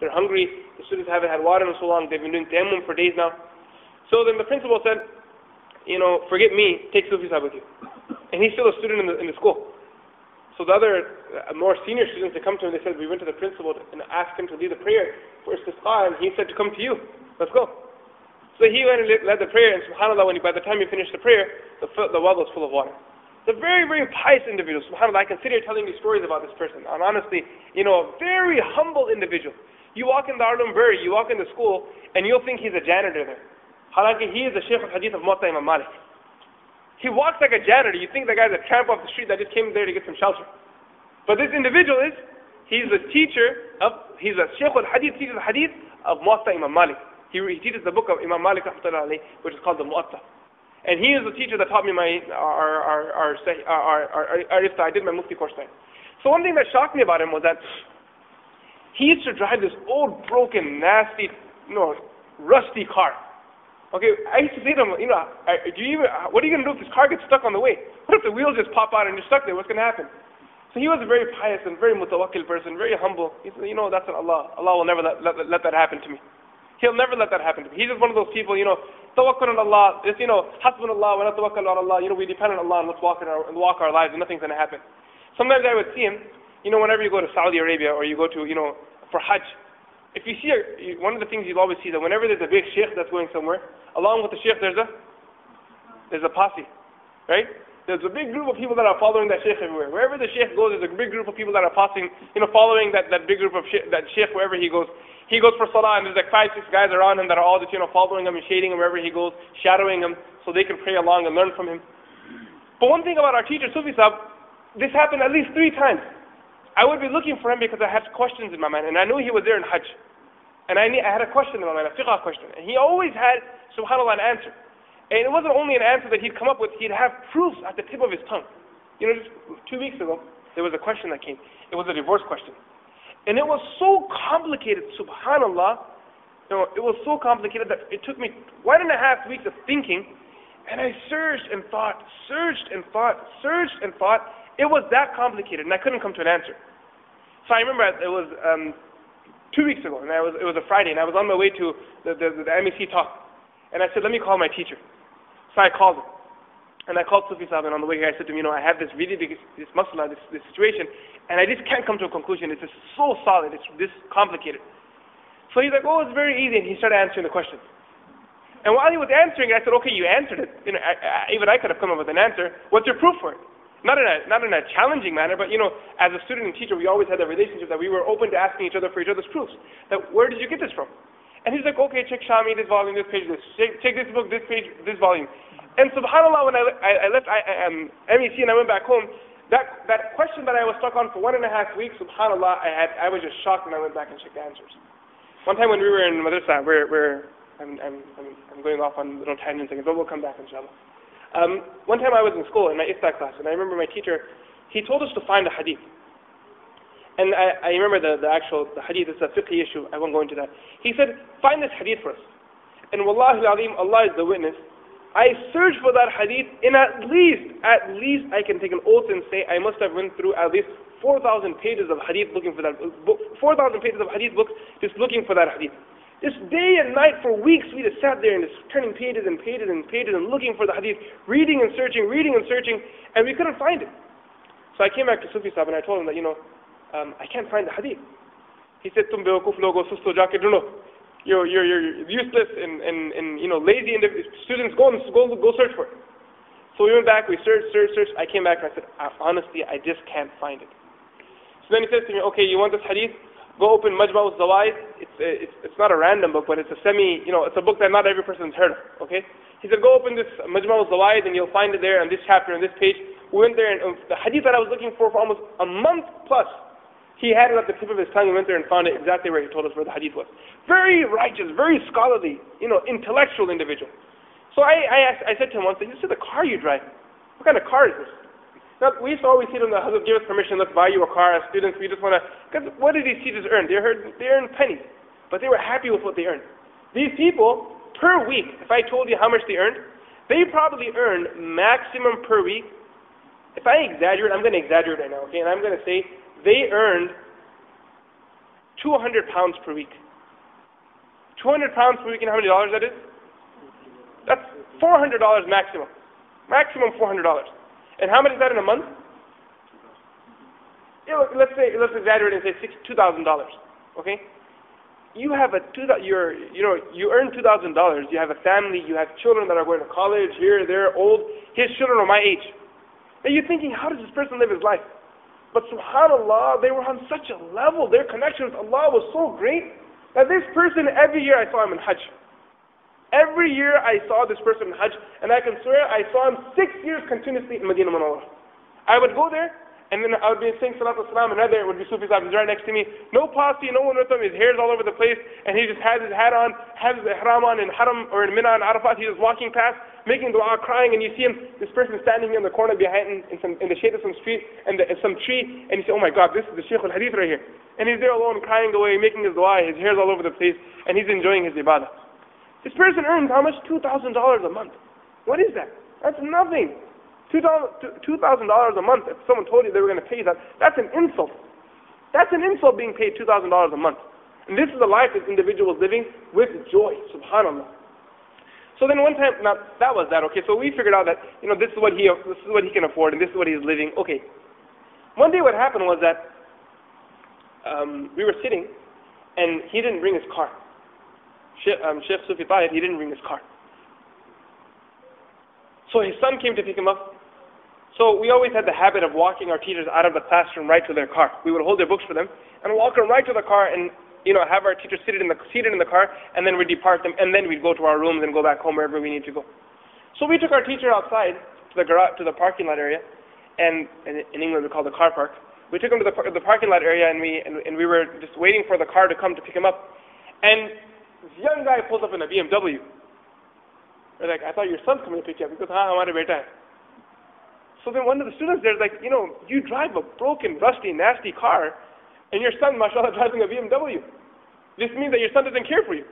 they're hungry, the students haven't had water in so long, they've been doing tayammum for days now. So then the principal said, forget me, take Sufi Sahib with you. And he's still a student in the school. So the other more senior students, they come to him, they said, we went to the principal and asked him to lead the prayer for istisqa, and he said to come to you. Let's go. So he went and led the prayer, and subhanAllah, by the time he finished the prayer, the well was full of water. It's a very, very pious individual. SubhanAllah, I can sit here telling you stories about this person. And honestly, a very humble individual. You walk in the Darul Bury, you walk in the school, and you'll think he's a janitor there. Halanki, he is the Shaykh al-Hadith of Muwatta Imam Malik. He walks like a janitor. You think the guy's a tramp off the street that just came there to get some shelter. But this individual he's a teacher he's a Shaykh al-Hadith, teaches the Hadith of Muwatta Imam Malik. He teaches the book of Imam Malik, which is called the Muwatta. And he is the teacher that taught me our Ifta. I did my Mufti course there. So one thing that shocked me about him was that he used to drive this old, broken, nasty, rusty car. Okay, I used to say to him, what are you going to do if this car gets stuck on the way? What if the wheels just pop out and you're stuck there? What's going to happen? So he was a very pious and very mutawakkil person, very humble. He said, that's what Allah will never let that happen to me. He'll never let that happen to me. He's just one of those people, tawakkul on Allah, it's, hasbunallah wa la tawakkal ala Allah, we depend on Allah and let's walk our lives and nothing's going to happen. Sometimes I would see him, whenever you go to Saudi Arabia or you go to, for Hajj, if you see, one of the things you'll always see that whenever there's a big sheikh that's going somewhere, along with the sheikh there's a posse, right? There's a big group of people that are following that sheikh everywhere. Wherever the sheikh goes, there's a big group of people that are passing, following that big group of that sheikh wherever he goes. He goes for salah and there's like 5-6 guys around him that are all just, following him and shading him wherever he goes, shadowing him so they can pray along and learn from him. But one thing about our teacher, Sufi Sahib, this happened at least 3 times. I would be looking for him because I had questions in my mind and I knew he was there in Hajj. And I had a question in my mind, a fiqh question. And he always had, subhanAllah, an answer. And it wasn't only an answer that he'd come up with, he'd have proofs at the tip of his tongue. Just 2 weeks ago, there was a question that came. It was a divorce question. And it was so complicated, subhanAllah, it was so complicated that it took me 1.5 weeks of thinking, and I searched and thought. It was that complicated, and I couldn't come to an answer. So I remember it was 2 weeks ago, and it was a Friday, and I was on my way to the MEC talk. And I said, let me call my teacher. So I called him. And I called Sufi Sahib, and on the way here I said to him, I have this really big, this masala, this situation, and I just can't come to a conclusion. It's just so solid, it's this complicated. So he's like, it's very easy, and he started answering the questions. And while he was answering it, I said, okay, you answered it. Even I could have come up with an answer. What's your proof for it? Not in a challenging manner, but as a student and teacher, we always had a relationship that we were open to asking each other for each other's proofs. That where did you get this from? And he's like, okay, check Shami, this volume, this page, this. Check this book, this page, this volume. And subhanAllah, when I left MEC and I went back home, that question that I was stuck on for 1.5 weeks, subhanAllah, I was just shocked when I went back and checked the answers. One time when we were in madrasa, I'm going off on little tangents again, but we'll come back inshallah. One time I was in school in my Ifta class, and I remember my teacher, he told us to find a hadith. And I remember the hadith, it's a fiqhi issue, I won't go into that. He said, find this hadith for us. And wallahi al-azim, Allah is the witness, I searched for that hadith in at least I can take an oath and say I must have went through at least 4,000 pages of hadith looking for that book, 4,000 pages of hadith books just looking for that hadith. Just day and night for weeks we just sat there and just turning pages and pages and pages and looking for the hadith, reading and searching, and we couldn't find it. So I came back to Sufi Sahib and I told him that, I can't find the hadith. He said, Tum bewakuf logo susto jaake dhundo. You're useless and lazy students, go search for it. So we went back, we searched. I came back and I said, honestly, I just can't find it. So then he says to me, okay, you want this hadith? Go open Majma' al-Zawaid. It's not a random book, but it's a it's a book that not every person's heard of. Okay? He said, go open this Majma' al-Zawaid and you'll find it there on this chapter, on this page. We went there and the hadith that I was looking for almost a month plus, he had it at the tip of his tongue and went there and found it exactly where he told us where the hadith was. Very righteous, very scholarly, intellectual individual. So I said to him once, this is the car you drive. What kind of car is this? Now, we used to always see them, the husband give us permission, let's buy you a car. As students, we just want to, because what did these teachers earn? They earned pennies, but they were happy with what they earned. These people, per week, if I told you how much they earned, they probably earned maximum per week. If I exaggerate, I'm going to exaggerate right now, okay? And I'm going to say they earned £200 per week. £200 per week, and how many dollars that is? That's $400 maximum. Maximum $400. And how much is that in a month? Yeah, let's exaggerate and say $2,000. Okay? You have you earn $2,000. You have a family. You have children that are going to college here, there, old. His children are my age. And you're thinking, how does this person live his life? But subhanAllah, they were on such a level. Their connection with Allah was so great that this person, every year I saw him in Hajj. Every year I saw this person in Hajj, and I can swear I saw him 6 years continuously in Medina Munawwara. I would go there, and then I would be saying Salatu Wasalam, and there would be Sufi Sahib, he's right next to me. No posse, no one with him, his hair's all over the place, and he just has his hat on, has his ihram on in Haram or in Mina and Arafat. He's just walking past, making dua, crying, and you see him, this person standing here in the corner behind in the shade of some street, and some tree, and you say, oh my God, this is the Shaykh al-Hadith right here. And he's there alone, crying away, making his dua, his hair's all over the place, and he's enjoying his ibadah. This person earns how much? $2,000 a month. What is that? That's nothing. $2,000 a month. If someone told you they were going to pay you that, that's an insult. That's an insult, being paid $2,000 a month. And this is the life this individual is living with joy. Subhanallah. So then one time, now that was that. Okay, so we figured out that this is what he can afford, and this is what he's living. Okay. One day what happened was that we were sitting, and he didn't bring his car. Sheikh Sufi Tahir, he didn't bring his car. So his son came to pick him up. So we always had the habit of walking our teachers out of the classroom right to their car. We would hold their books for them and walk them right to the car, and have our teachers seated in the car, and then we'd depart them, and then we'd go to our rooms and go back home wherever we need to go. So we took our teacher outside to the parking lot area, and in England we call the car park. We took him to the parking lot area, and we were just waiting for the car to come to pick him up. And this young guy pulls up in a BMW. We're like, I thought your son's coming to pick you up. He goes, हाँ हमारे बेटा है. So then one of the students there is like, you drive a broken, rusty, nasty car, and your son, mashallah, driving a BMW. This means that your son doesn't care for you.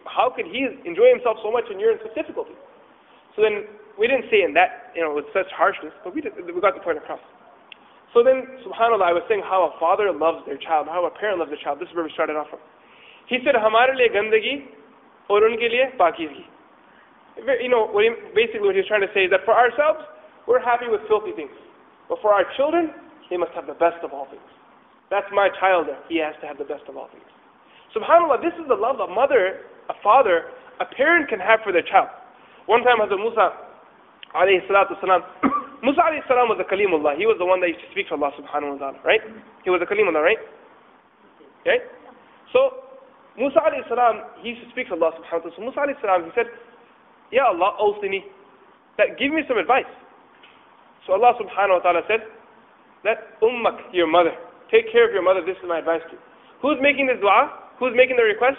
How could he enjoy himself so much and you're in such difficulty? So then we didn't say in that, with such harshness, but we got the point across. So then, subhanAllah, I was saying how a father loves their child, how a parent loves their child. This is where we started off from. He said, हमारे लिए गंदगी और उनके लिए पाकीज़गी. Basically what he's trying to say is that for ourselves, we're happy with filthy things. But for our children, they must have the best of all things. That's my child there. He has to have the best of all things. SubhanAllah, this is the love a mother, a father, a parent can have for their child. One time Hazrat Musa, alayhi salatu salam, Musa alayhi salam was a Kalimullah. He was the one that used to speak to Allah subhanahu wa ta'ala, right? He was a Kalimullah, right? Okay? So, Musa alayhi salam, he used to speak to Allah subhanahu wa ta'ala. So Musa alayhi salam, he said, Ya Allah, awsini, that give me some advice. So Allah subhanahu wa ta'ala said, that ummak, your mother, take care of your mother, this is my advice to you. Who's making this dua? Who's making the request?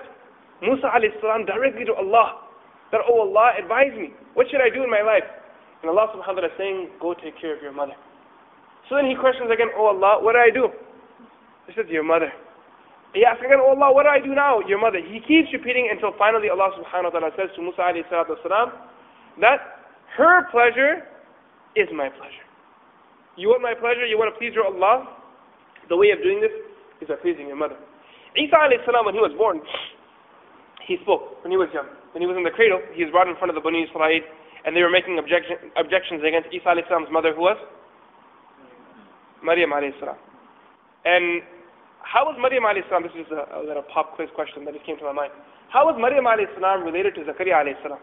Musa alayhi salam directly to Allah. That, oh Allah, advise me. What should I do in my life? And Allah subhanahu wa ta'ala is saying, go take care of your mother. So then he questions again, oh Allah, what do I do? He says, your mother. He asks again, oh Allah, what do I do now? Your mother. He keeps repeating until finally Allah subhanahu wa ta'ala says to Musa alayhi salatu wasalam, that her pleasure is my pleasure. You want my pleasure? You want to please your Allah? The way of doing this is by pleasing your mother. Isa alayhi salam, when he was born, he spoke when he was young. When he was in the cradle, he was brought in front of the Bani Israel, and they were making objections against Isa alayhi salam's mother, who was Maryam alayhi salam. And how was Maryam alayhi salam? This is a little pop quiz question that just came to my mind. How was Maryam alayhi salam related to Zakaria alayhi salam?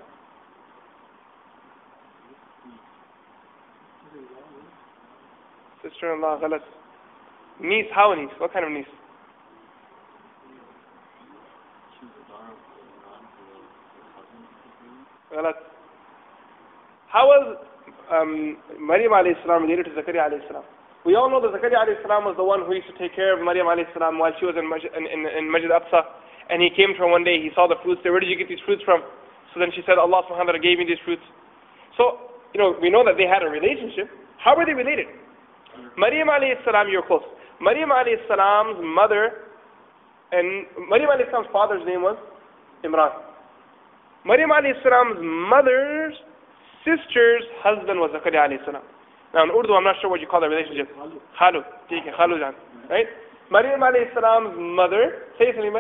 Sister-in-law, ghalat. Niece, how a niece? What kind of niece? Ghalat. How was Maryam alayhi salam related to Zakaria alayhi salam? We all know that Zakaria alayhi salam was the one who used to take care of Maryam alayhi salam while she was in Masjid Aqsa. And he came to her one day, he saw the fruits there. Where did you get these fruits from? So then she said, Allah subhanahu wa ta'ala gave me these fruits. So, we know that they had a relationship. How were they related? Maryam alayhi salam, you're close. Maryam alayhi salam's mother, and Maryam alayhi salam's father's name was Imran. Maryam alayhi salam's mother's sister's husband was Zakaria alayhi salam. Now in Urdu, I'm not sure what you call the relationship. Khalu. Khalu jan. Right? Maryam alayhi salam's mother, say something,